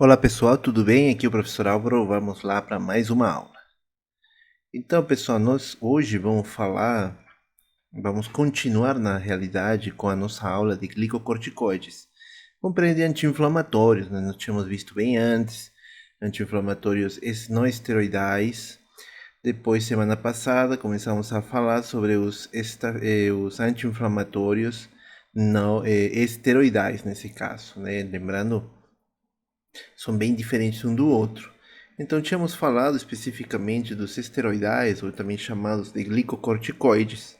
Olá pessoal, tudo bem? Aqui é o professor Álvaro, vamos lá para mais uma aula. Então pessoal, nós hoje vamos continuar na realidade com a nossa aula de glicocorticoides. Compreender anti-inflamatórios, né? Nós tínhamos visto bem antes, anti-inflamatórios não esteroidais. Depois, semana passada, começamos a falar sobre os anti-inflamatórios não esteroidais nesse caso, né? Lembrando, são bem diferentes um do outro. Então, tínhamos falado especificamente dos esteroidais, ou também chamados de glicocorticoides.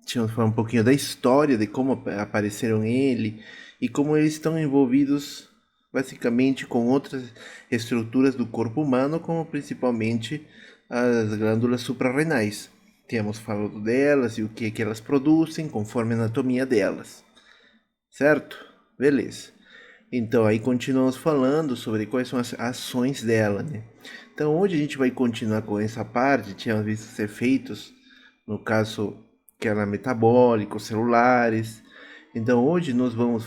Tínhamos falado um pouquinho da história, de como apareceram ele e como eles estão envolvidos basicamente com outras estruturas do corpo humano, como principalmente as glândulas suprarrenais. Tínhamos falado delas e o que elas produzem conforme a anatomia delas. Certo? Beleza. Então, aí continuamos falando sobre quais são as ações dela, né? Então, hoje a gente vai continuar com essa parte, tínhamos visto os efeitos, no caso, que era metabólicos, celulares. Então, hoje nós vamos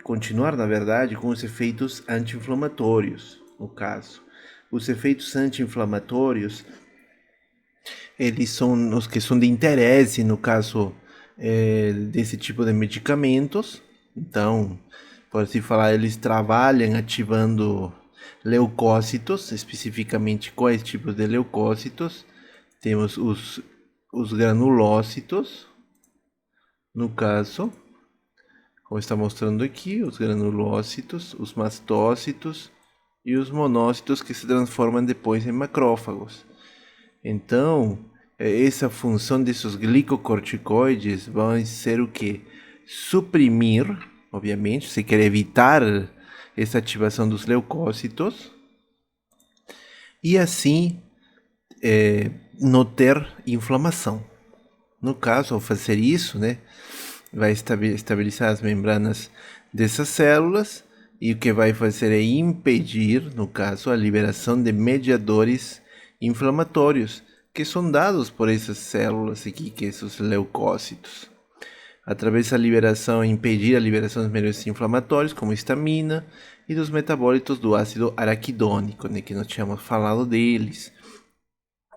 continuar, na verdade, com os efeitos anti-inflamatórios, no caso. Os efeitos anti-inflamatórios, eles são os que são de interesse, no caso, desse tipo de medicamentos. Então, pode-se falar, eles trabalham ativando leucócitos, especificamente quais tipos de leucócitos. Temos os granulócitos, no caso, como está mostrando aqui, os granulócitos, os mastócitos e os monócitos que se transformam depois em macrófagos. Então, essa função desses glicocorticoides vai ser o que? Suprimir, obviamente, você quer evitar essa ativação dos leucócitos e assim não ter inflamação. No caso, ao fazer isso, né, vai estabilizar as membranas dessas células e o que vai fazer é impedir, no caso, a liberação de mediadores inflamatórios que são dados por essas células aqui, que são os leucócitos. Através da liberação, impedir a liberação dos mediadores inflamatórios, como histamina, e dos metabólitos do ácido araquidônico, né, que nós tínhamos falado deles,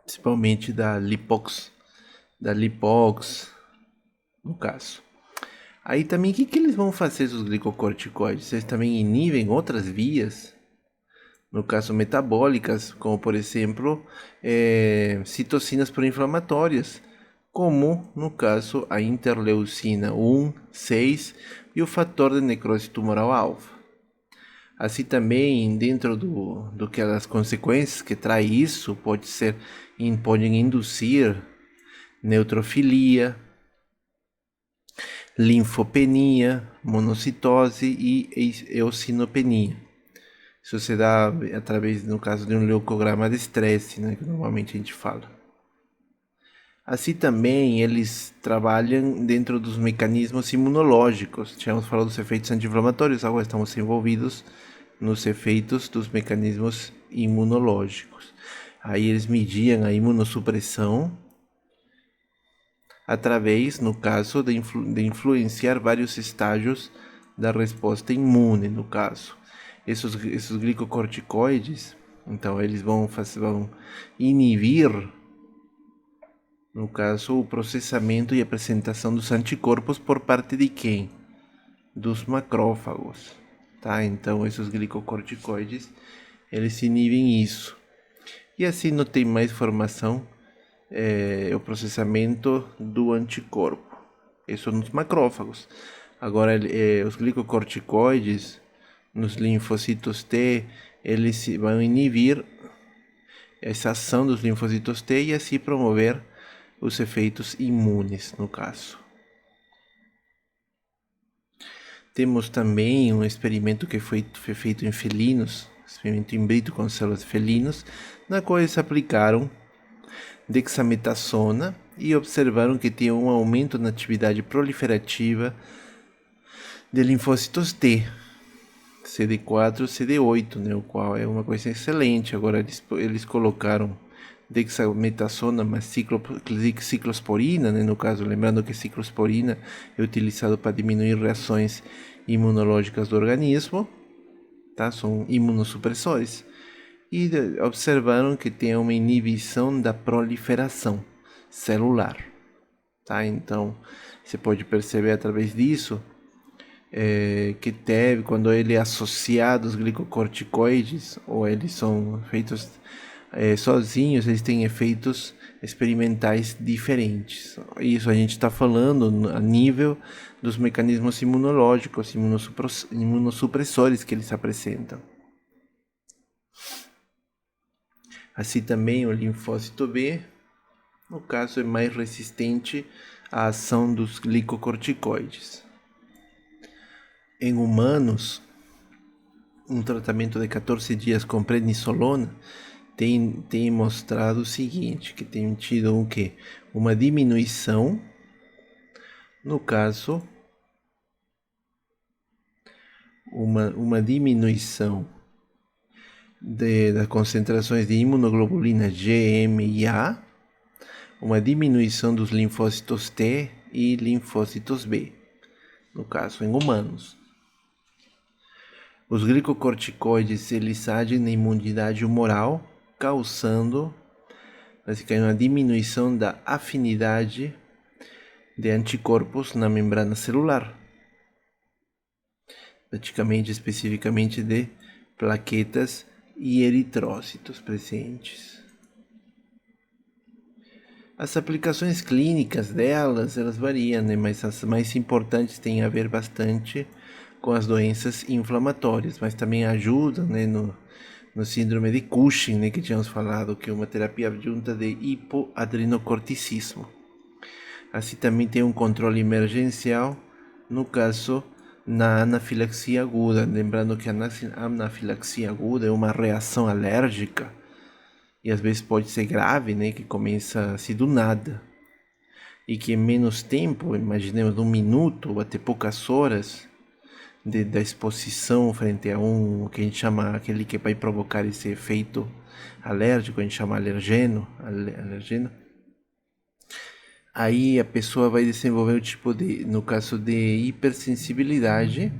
principalmente da lipox, no caso. Aí também, o que eles vão fazer, os glicocorticoides? Eles também inibem outras vias, no caso metabólicas, como por exemplo, citocinas pró-inflamatórias, como no caso a interleucina 1, 6 e o fator de necrose tumoral alfa. Assim também, dentro do que as consequências que traz isso, podem induzir neutrofilia, linfopenia, monocitose e eosinopenia. Isso se dá através, no caso de um leucograma de estresse, né, que normalmente a gente fala. Assim também eles trabalham dentro dos mecanismos imunológicos. Tínhamos falado dos efeitos anti-inflamatórios, agora estamos envolvidos nos efeitos dos mecanismos imunológicos. Aí eles mediam a imunossupressão através, no caso, de influenciar vários estágios da resposta imune, no caso. Esses glicocorticoides, então eles vão inibir, no caso, o processamento e apresentação dos anticorpos por parte de quem? Dos macrófagos, tá? Então esses glicocorticoides, eles inibem isso. E assim não tem mais formação, o processamento do anticorpo. Isso nos macrófagos. Agora, os glicocorticoides nos linfocitos T, eles vão inibir essa ação dos linfocitos T e assim promover os efeitos imunes, no caso. Temos também um experimento que foi feito em felinos, experimento in vitro com células de felinos, na qual eles aplicaram dexametasona e observaram que tinha um aumento na atividade proliferativa de linfócitos T, CD4 e CD8, né, o qual é uma coisa excelente. Agora eles colocaram dexametasona mais ciclosporina, né, no caso, lembrando que ciclosporina é utilizado para diminuir reações imunológicas do organismo. tá? São imunossupressores. E observaram que tem uma inibição da proliferação celular, tá? Então, você pode perceber através disso que teve, quando ele é associado aos glicocorticoides, ou eles são feitos sozinhos, eles têm efeitos experimentais diferentes. Isso a gente está falando a nível dos mecanismos imunológicos, imunossupressores que eles apresentam. Assim também o linfócito B, no caso, é mais resistente à ação dos glicocorticoides. Em humanos, um tratamento de 14 dias com prednisolona tem mostrado o seguinte, que tem tido o quê? Uma diminuição, no caso, uma diminuição das concentrações de imunoglobulina GM e A, uma diminuição dos linfócitos T e linfócitos B, no caso, em humanos. Os glicocorticoides, eles agem na imunidade humoral, causando basicamente uma diminuição da afinidade de anticorpos na membrana celular, praticamente especificamente de plaquetas e eritrócitos presentes. As aplicações clínicas delas, elas variam, né? Mas as mais importantes têm a ver bastante com as doenças inflamatórias, mas também ajudam, né, no síndrome de Cushing, né, que tínhamos falado, que é uma terapia adjunta de hipoadrenocorticismo. Assim também tem um controle emergencial, no caso, na anafilaxia aguda. Lembrando que a anafilaxia aguda é uma reação alérgica, e às vezes pode ser grave, né, que começa assim do nada. E que em menos tempo, imaginemos 1 minuto ou até poucas horas, da exposição frente a um que a gente chama, aquele que vai provocar esse efeito alérgico, a gente chama alergeno, aí a pessoa vai desenvolver o tipo de, no caso de hipersensibilidade,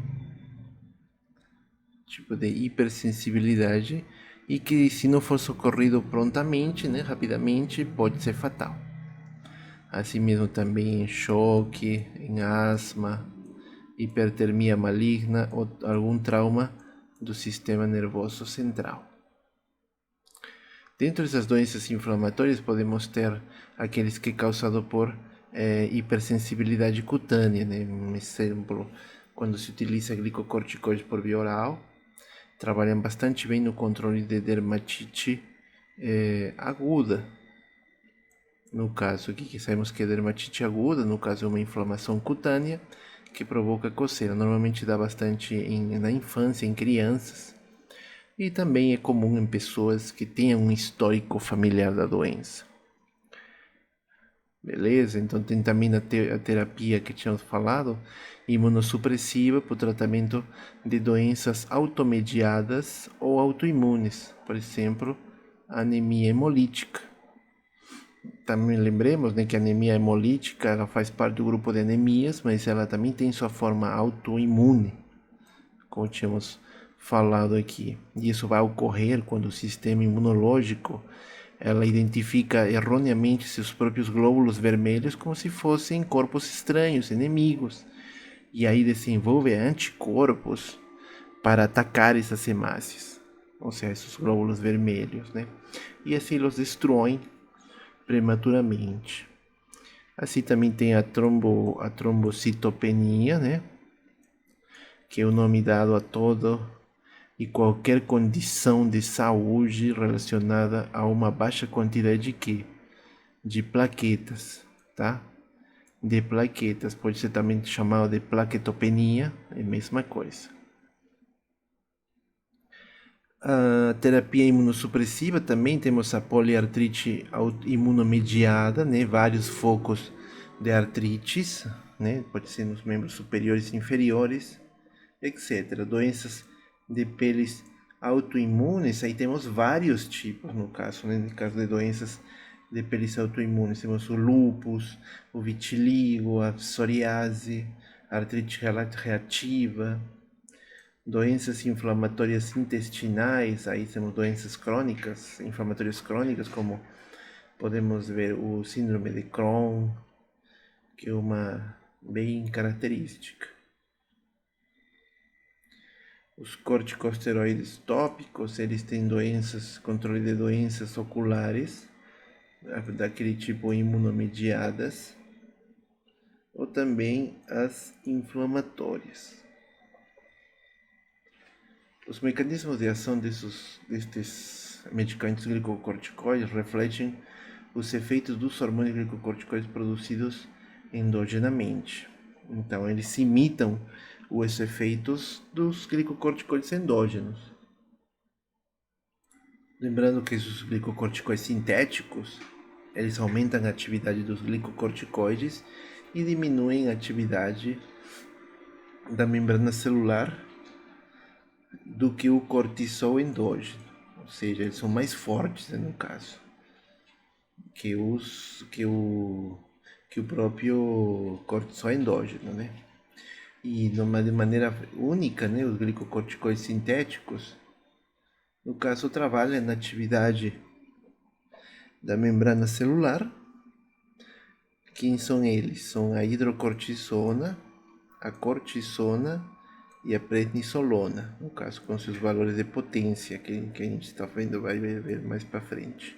e que se não for socorrido prontamente, né, rapidamente, pode ser fatal. Assim mesmo também em choque, em asma, hipertermia maligna ou algum trauma do sistema nervoso central. Dentro dessas doenças inflamatórias podemos ter aqueles que é causado por hipersensibilidade cutânea, né? Um exemplo, quando se utiliza glicocorticoides por via oral, trabalham bastante bem no controle de dermatite aguda. No caso aqui, que sabemos que é dermatite aguda, no caso é uma inflamação cutânea que provoca coceira. Normalmente dá bastante na infância, em crianças, e também é comum em pessoas que tenham um histórico familiar da doença. Beleza? Então tem também a terapia que tínhamos falado, imunossupressiva para o tratamento de doenças automediadas ou autoimunes, por exemplo, anemia hemolítica. Também lembremos, né, que a anemia hemolítica ela faz parte do grupo de anemias, mas ela também tem sua forma autoimune, como tínhamos falado aqui. E isso vai ocorrer quando o sistema imunológico ela identifica erroneamente seus próprios glóbulos vermelhos como se fossem corpos estranhos, inimigos, e aí desenvolve anticorpos para atacar essas hemácias, ou seja, esses glóbulos vermelhos, né? E assim os destroem prematuramente. Assim também tem a trombocitopenia, né? Que é o nome dado a todo e qualquer condição de saúde relacionada a uma baixa quantidade de plaquetas, tá? De plaquetas, pode ser também chamado de plaquetopenia, é a mesma coisa. A terapia imunossupressiva também temos a poliartrite imunomediada, né? Vários focos de artrites, né? Pode ser nos membros superiores e inferiores, etc. Doenças de peles autoimunes, aí temos vários tipos no caso, né? No caso de doenças de peles autoimunes, temos o lúpus, o vitiligo, a psoriase, a artrite reativa, Doenças inflamatórias intestinais, aí temos doenças crônicas, inflamatórias crônicas, como podemos ver o síndrome de Crohn, que é uma bem característica. Os corticosteroides tópicos, eles têm controle de doenças oculares, daquele tipo imunomediadas, ou também as inflamatórias. Os mecanismos de ação destes medicamentos glicocorticoides refletem os efeitos dos hormônios glicocorticoides produzidos endogenamente. Então, eles imitam os efeitos dos glicocorticoides endógenos. Lembrando que os glicocorticoides sintéticos, eles aumentam a atividade dos glicocorticoides e diminuem a atividade da membrana celular do que o cortisol endógeno, ou seja, eles são mais fortes, né, no caso, que o próprio cortisol endógeno, né? E de maneira única, né, os glicocorticoides sintéticos, no caso, trabalham na atividade da membrana celular. Quem são eles? São a hidrocortisona, a cortisona e a prednisolona, no caso com seus valores de potência, que a gente está vendo, vai ver mais para frente.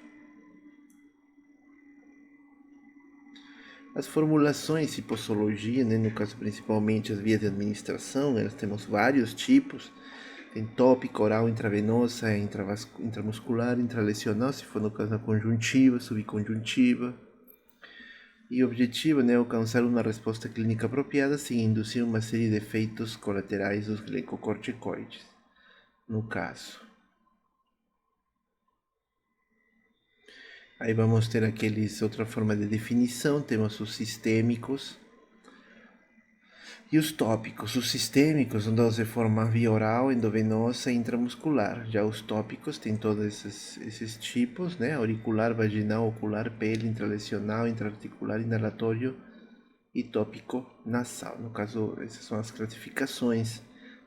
As formulações e posologia, né, no caso principalmente as vias de administração, nós temos vários tipos, tem tópica, oral, intravenosa, intramuscular, intralesional, se for no caso da conjuntiva, subconjuntiva. E o objetivo, né, é alcançar uma resposta clínica apropriada sem induzir uma série de efeitos colaterais dos glicocorticoides, no caso. Aí vamos ter outra forma de definição, temos os sistêmicos e os tópicos. Os sistêmicos são de forma via oral, endovenosa e intramuscular. Já os tópicos têm todos esses tipos, né? Auricular, vaginal, ocular, pele, intralesional, intraarticular, inalatório e tópico nasal. No caso, essas são as classificações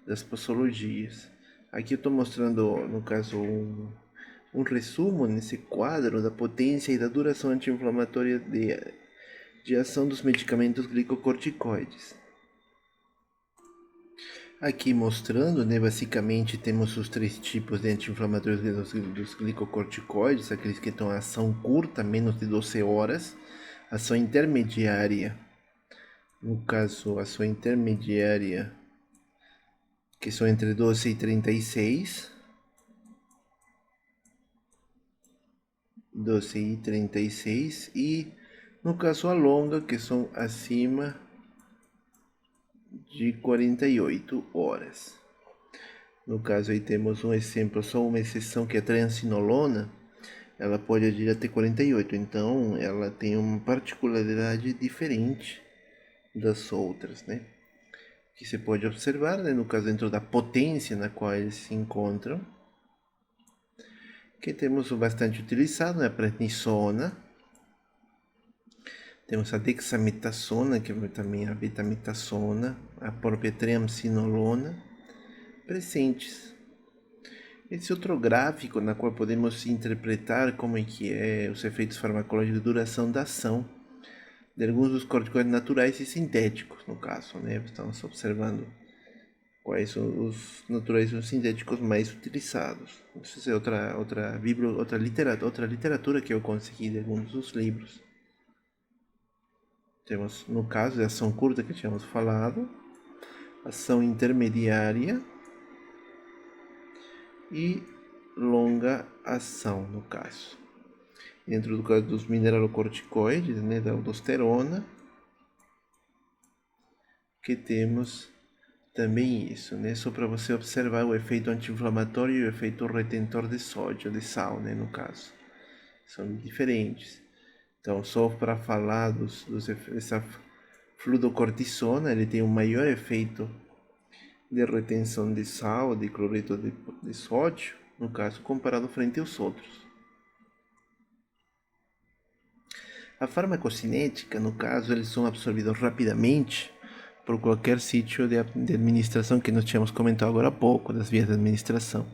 das posologias. Aqui eu estou mostrando, no caso, um resumo nesse quadro da potência e da duração anti-inflamatória de ação dos medicamentos glicocorticoides. Aqui mostrando, né, basicamente temos os três tipos de anti-inflamatórios dos glicocorticoides, aqueles que têm ação curta, menos de 12 horas, ação intermediária, no caso, ação intermediária, que são entre 12 e 36, 12 e 36, e no caso a longa, que são acima de 48 horas. No caso aí temos um exemplo, só uma exceção, que é a triamcinolona, ela pode agir até 48, então ela tem uma particularidade diferente das outras, né? Que você pode observar, né, no caso dentro da potência na qual eles se encontram, que temos o bastante utilizado, né, a prednisona, temos a dexametasona, que é também a betametasona, a própria triamcinolona, presentes. Esse outro gráfico na qual podemos interpretar como é que é os efeitos farmacológicos de duração da ação de alguns dos corticoides naturais e sintéticos, no caso, né? Estamos observando quais são os naturais e os sintéticos mais utilizados. Isso é outra literatura que eu consegui de alguns dos livros. Temos, no caso, a ação curta que tínhamos falado, ação intermediária e longa ação, no caso. Dentro do caso dos mineralocorticoides, né, da aldosterona, que temos também isso, né, só para você observar o efeito anti-inflamatório e o efeito retentor de sódio, de sal, né, no caso. São diferentes. Então, só para falar essa fluocortisona, ele tem um maior efeito de retenção de sal, de cloreto de sódio, no caso, comparado frente aos outros. A farmacocinética, no caso, eles são absorvidos rapidamente por qualquer sítio de administração que nós tínhamos comentado agora há pouco, das vias de administração.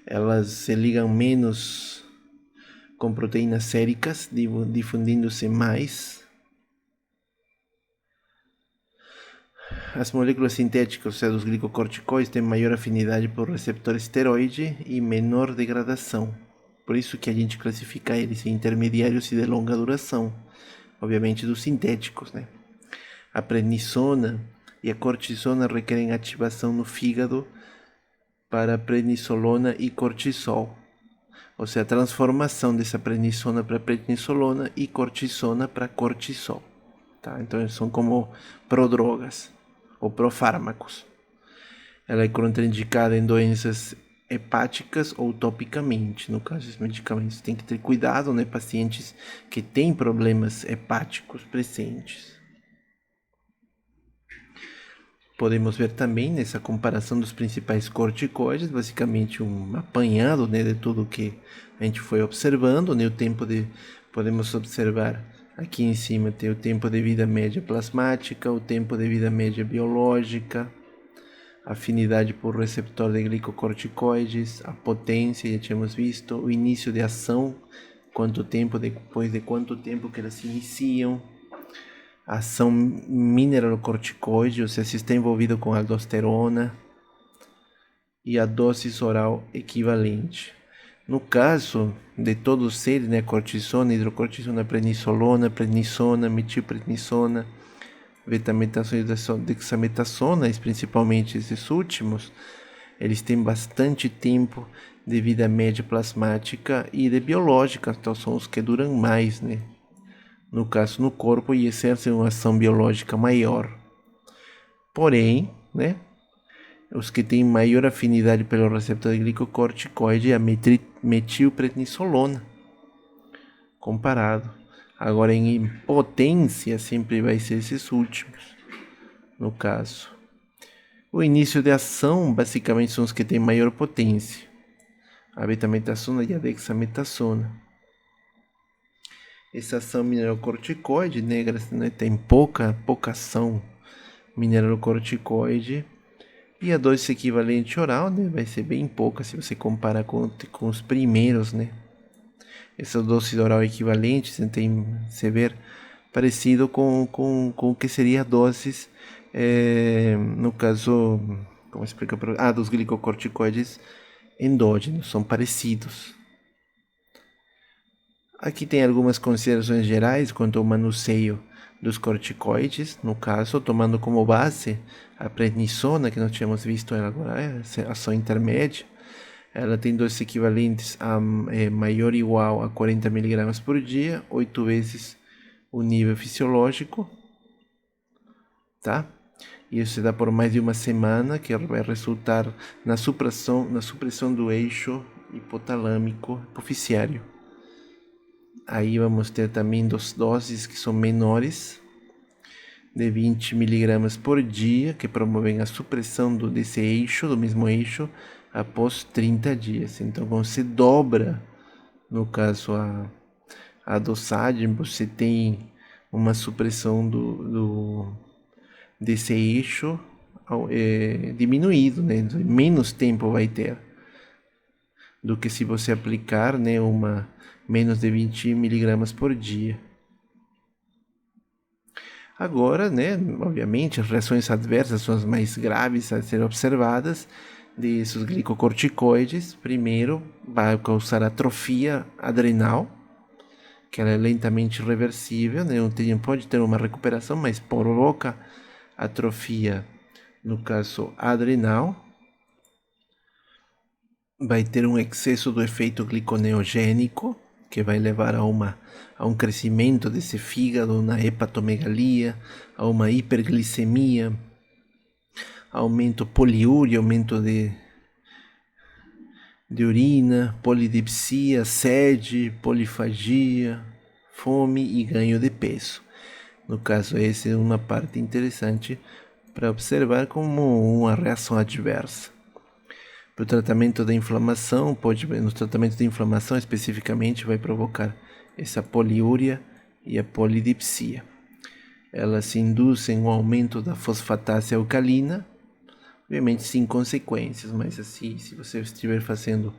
Elas se ligam menos com proteínas séricas, difundindo-se mais. As moléculas sintéticas, ou seja, dos glicocorticoides, têm maior afinidade por receptor esteroide e menor degradação. Por isso que a gente classifica eles em intermediários e de longa duração, obviamente dos sintéticos, né? A prednisona e a cortisona requerem ativação no fígado para prednisolona e cortisol. Ou seja, a transformação dessa prednisona para prednisolona e cortisona para cortisol. Tá? Então, eles são como prodrogas ou profármacos. Ela é contraindicada em doenças hepáticas ou topicamente. No caso, esses medicamentos tem que ter cuidado, né? Pacientes que têm problemas hepáticos presentes. Podemos ver também nessa comparação dos principais corticoides, basicamente um apanhado, né, de tudo que a gente foi observando, né, podemos observar aqui em cima tem o tempo de vida média plasmática, o tempo de vida média biológica, afinidade por receptor de glicocorticoides, a potência, já tínhamos visto, o início de ação, depois de quanto tempo que elas se iniciam, a ação mineralocorticoide, ou seja, se está envolvido com aldosterona, e a dose oral equivalente. No caso de todos eles, né, cortisona, hidrocortisona, prednisolona, prednisona, metilprednisona, betametasona e dexametasona, principalmente esses últimos, eles têm bastante tempo de vida média plasmática e de biológica, então são os que duram mais, né? No caso, no corpo, e exercem uma ação biológica maior. Porém, né, os que têm maior afinidade pelo receptor de glicocorticoide é a metilprednisolona, comparado. Agora, em potência, sempre vai ser esses últimos, no caso. O início de ação, basicamente, são os que têm maior potência. A betametasona e a dexametasona. Essa ação mineralocorticoide, né, tem pouca ação mineralocorticoide, e a dose equivalente oral, né, vai ser bem pouca se você comparar com os primeiros, né. Essa dose oral equivalente você vê parecido com o que seria doses, no caso, como explica, dos glicocorticoides endógenos, são parecidos. Aqui tem algumas considerações gerais quanto ao manuseio dos corticoides, no caso, tomando como base a prednisona, que nós tínhamos visto ela agora, ação intermédia. Ela tem doses equivalentes a maior ou igual a 40 mg por dia, 8 vezes o nível fisiológico, tá? E isso se dá por mais de uma semana, que vai resultar na supressão do eixo hipotalâmico hipoficiário. Aí vamos ter também doses que são menores, de 20 mg por dia, que promovem a supressão desse eixo, do mesmo eixo, após 30 dias. Então, quando você dobra, no caso, a dosagem, você tem uma supressão desse eixo diminuído, né? Menos tempo vai ter do que se você aplicar, né, menos de 20 mg por dia. Agora, né, obviamente, as reações adversas são as mais graves a serem observadas desses glicocorticoides. Primeiro, vai causar atrofia adrenal, que ela é lentamente reversível, né, pode ter uma recuperação, mas provoca atrofia, no caso adrenal. Vai ter um excesso do efeito gliconeogênico, que vai levar a um crescimento desse fígado, na hepatomegalia, a uma hiperglicemia, aumento poliúria, aumento de urina, polidipsia, sede, polifagia, fome e ganho de peso. No caso, essa é uma parte interessante para observar como uma reação adversa. Para o tratamento da inflamação, no tratamento da inflamação especificamente vai provocar essa poliúria e a polidipsia. elas induzem um aumento da fosfatase alcalina, obviamente sem consequências, mas assim, se você estiver fazendo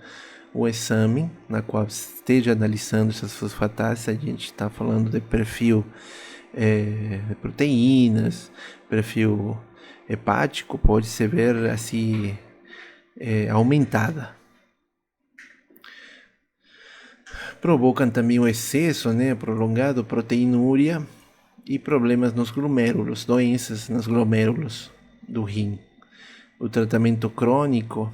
o exame na qual esteja analisando essas fosfatases, a gente está falando de perfil de proteínas, perfil hepático, pode se ver assim aumentada. Provocam também o excesso, prolongado, proteinúria e problemas nos glomérulos, doenças nos glomérulos do rim. O tratamento crônico,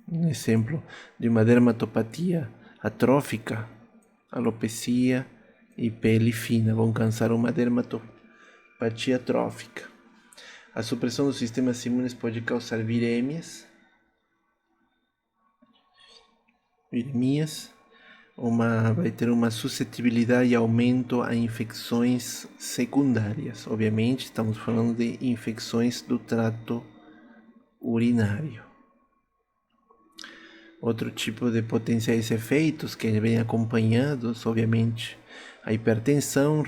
um exemplo de uma dermatopatia atrófica, alopecia e pele fina, vão causar uma dermatopatia atrófica. A supressão dos sistemas imunes pode causar viremias, vai ter uma suscetibilidade e aumento a infecções secundárias. Obviamente, estamos falando de infecções do trato urinário. Outro tipo de potenciais efeitos que vem acompanhados, obviamente, a hipertensão,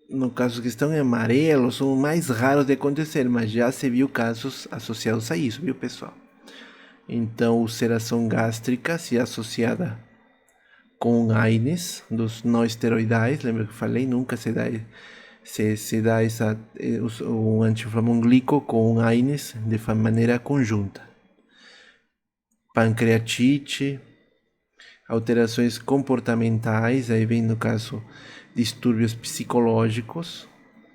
no caso que estão em amarelo, são mais raros de acontecer, mas já se viu casos associados a isso, viu, pessoal? Então, ulceração gástrica, se associada com AINES, dos não esteroidais, lembra que eu falei? Nunca se dá um anti-inflamatório com AINES de maneira conjunta. Pancreatite, alterações comportamentais, aí vem no caso distúrbios psicológicos,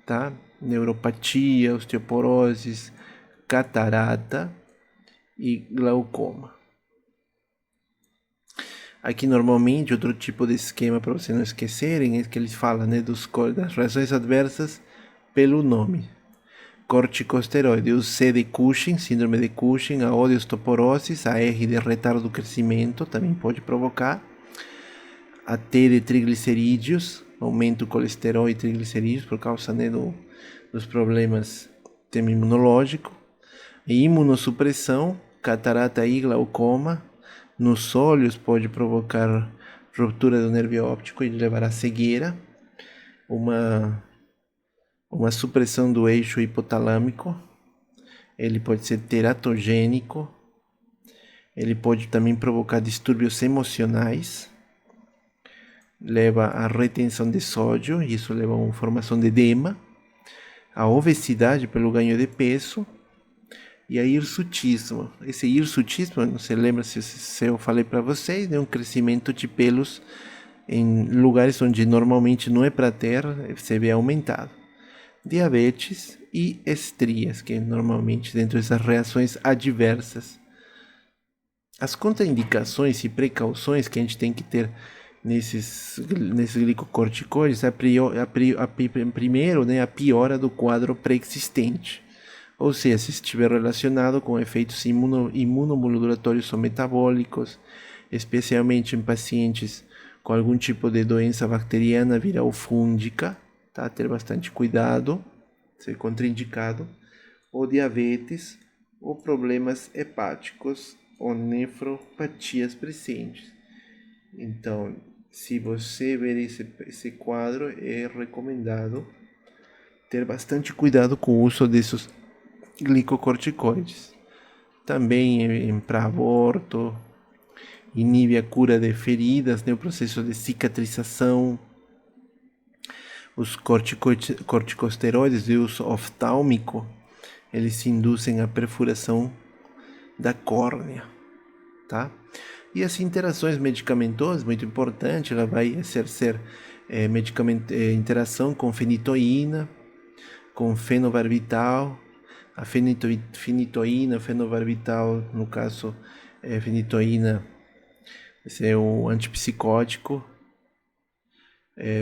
tá? Neuropatia, osteoporose, catarata e glaucoma. Aqui normalmente outro tipo de esquema para vocês não esquecerem é que eles falam das reações adversas pelo nome. Corticosteroide, o C de Cushing, síndrome de Cushing, a O de osteoporose, a R de retardo do crescimento, também pode provocar. A T de triglicerídeos, aumento do colesterol e triglicerídeos por causa dos problemas do sistema imunológico. E imunossupressão, catarata e glaucoma, nos olhos pode provocar ruptura do nervo óptico e levar à cegueira. Uma supressão do eixo hipotalâmico, ele pode ser teratogênico, ele pode também provocar distúrbios emocionais, leva à retenção de sódio, isso leva a uma formação de edema, a obesidade pelo ganho de peso e a hirsutismo. Esse hirsutismo, não se lembra se eu falei para vocês, é um crescimento de pelos em lugares onde normalmente não é para ter, se vê aumentado. Diabetes e estrias, que normalmente dentro dessas reações adversas. As contraindicações e precauções que a gente tem que ter nesses glicocorticoides, primeiro, a piora do quadro pré-existente. Ou seja, se estiver relacionado com efeitos imunomodulatórios ou metabólicos, especialmente em pacientes com algum tipo de doença bacteriana viral fúngica, tá? Ter bastante cuidado, ser contraindicado, ou diabetes, ou problemas hepáticos, ou nefropatias presentes. Então, se você ver esse quadro, é recomendado ter bastante cuidado com o uso desses glicocorticoides. Também para aborto, inibe a cura de feridas, o processo de cicatrização. Os corticosteroides de uso oftálmico, eles induzem a perfuração da córnea, tá? E as interações medicamentosas, muito importante, ela vai exercer interação com fenitoína, com fenobarbital, a fenitoína, fenobarbital, no caso, fenitoína, esse é o antipsicótico,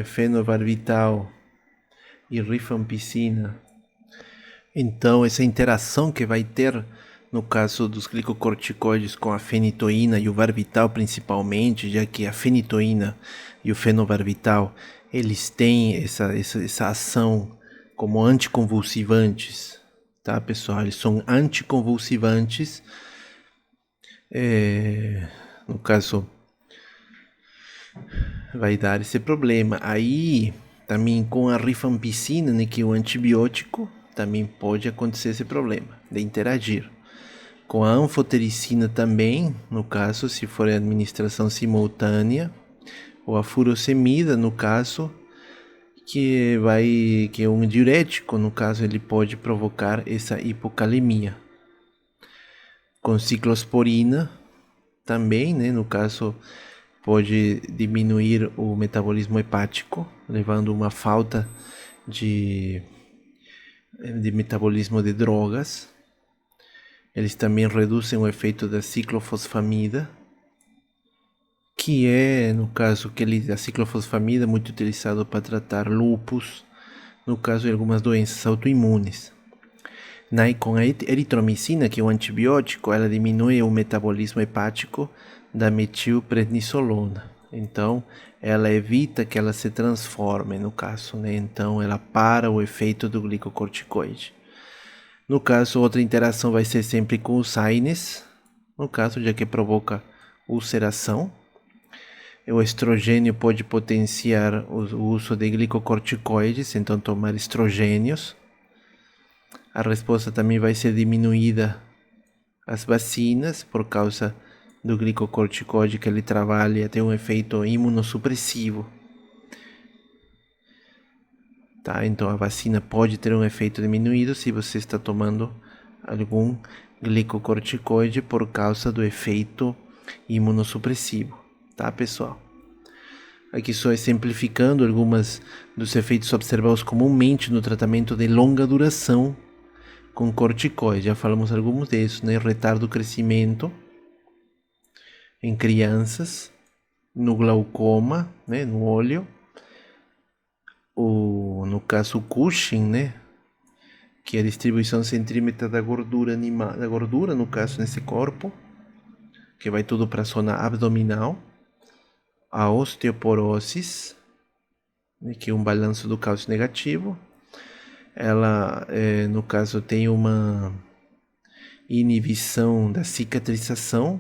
fenobarbital e rifampicina. Então, essa interação que vai ter no caso dos glicocorticoides com a fenitoína e o varbital principalmente, já que a fenitoína e o fenobarbital, eles têm essa ação como anticonvulsivantes, tá, pessoal? Eles são anticonvulsivantes, no caso vai dar esse problema. Aí Também com a rifampicina, né, que é o antibiótico, também pode acontecer esse problema de interagir. Com a anfotericina também, no caso, se for a administração simultânea, ou a furosemida, no caso, que é um diurético, no caso, ele pode provocar essa hipocalemia. Com ciclosporina também, né, no caso, pode diminuir o metabolismo hepático, levando uma falta de metabolismo de drogas. Eles também reduzem o efeito da ciclofosfamida, que é, no caso, a ciclofosfamida muito utilizado para tratar lúpus, no caso de algumas doenças autoimunes. Com a eritromicina, que é um antibiótico, ela diminui o metabolismo hepático da metilprednisolona. Então, ela evita que ela se transforme, no caso, né? Então, ela para o efeito do glicocorticoide. No caso, outra interação vai ser sempre com o sinus, no caso, já que provoca ulceração. O estrogênio pode potenciar o uso de glicocorticoides, então tomar estrogênios. A resposta também vai ser diminuída às vacinas por causa do glicocorticoide, que ele trabalha, tem um efeito imunossupressivo. Tá? Então a vacina pode ter um efeito diminuído se você está tomando algum glicocorticoide por causa do efeito imunossupressivo, tá, pessoal? Aqui só exemplificando algumas dos efeitos observados comumente no tratamento de longa duração com corticoide. Já falamos alguns desses, né? Retardo do crescimento em crianças, no glaucoma, né? No olho, no caso Cushing, né? Que é a distribuição centrímeta da gordura animal, da gordura, no caso, nesse corpo, que vai tudo para a zona abdominal. A osteoporose, né, que é um balanço do cálcio negativo. Ela, no caso, tem uma inibição da cicatrização,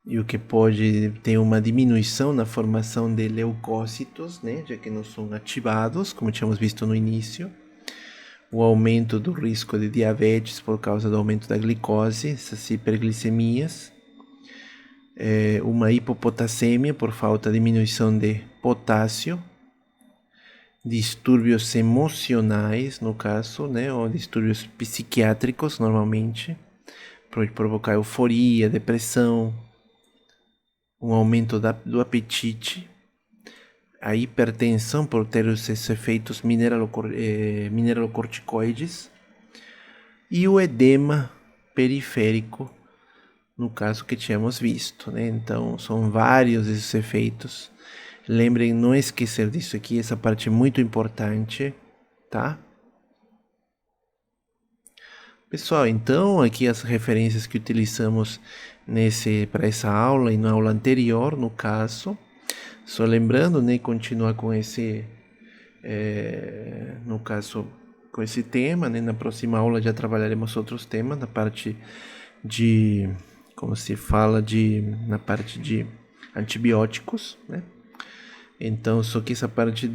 e o que pode ter uma diminuição na formação de leucócitos, né, já que não são ativados, como tínhamos visto no início. O aumento do risco de diabetes por causa do aumento da glicose, essas hiperglicemias. Uma hipopotassemia por falta de diminuição de potássio. Distúrbios emocionais, no caso, né, ou distúrbios psiquiátricos, normalmente, pode provocar euforia, depressão, um aumento do apetite, a hipertensão por ter esses efeitos mineralocorticoides e o edema periférico, no caso que tínhamos visto, né? Então, são vários esses efeitos. Lembrem, não esquecer disso aqui, essa parte é muito importante, tá? Pessoal, então aqui as referências que utilizamos para essa aula e na aula anterior, no caso. Só lembrando, né, continuar com esse, no caso, com esse tema, né? Na próxima aula já trabalharemos outros temas, na parte de, como se fala, na parte de antibióticos, né? Então, só que essa parte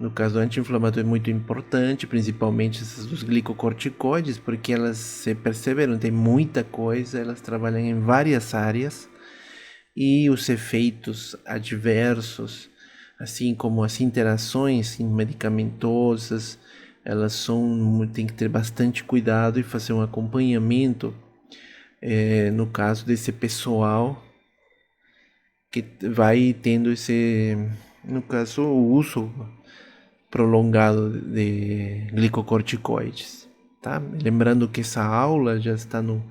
no caso do anti-inflamatório é muito importante, principalmente essas dos glicocorticoides, porque elas, se perceberam, tem muita coisa, elas trabalham em várias áreas, e os efeitos adversos, assim como as interações medicamentosas, elas tem que ter bastante cuidado e fazer um acompanhamento, no caso desse pessoal que vai tendo no caso, o uso prolongado de glicocorticoides, tá? Lembrando que essa aula já está no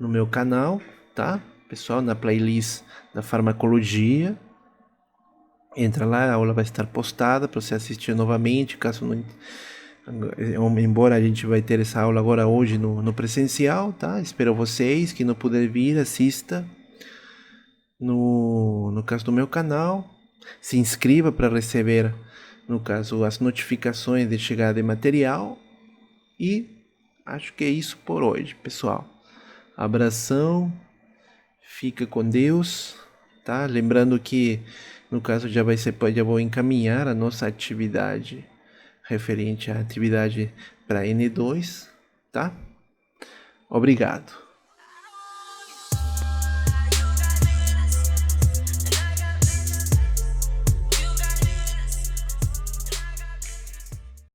meu canal, tá? Pessoal, na playlist da farmacologia. Entra lá, a aula vai estar postada para você assistir novamente, caso não... Embora a gente vai ter essa aula agora hoje no presencial, tá? Espero vocês, que não puder vir, assista no caso do meu canal. Se inscreva para receber, no caso, as notificações de chegada de material. E acho que é isso por hoje, pessoal. Abração, fica com Deus, tá? Lembrando que No caso, já vou encaminhar a nossa atividade referente à atividade para N2, tá? Obrigado.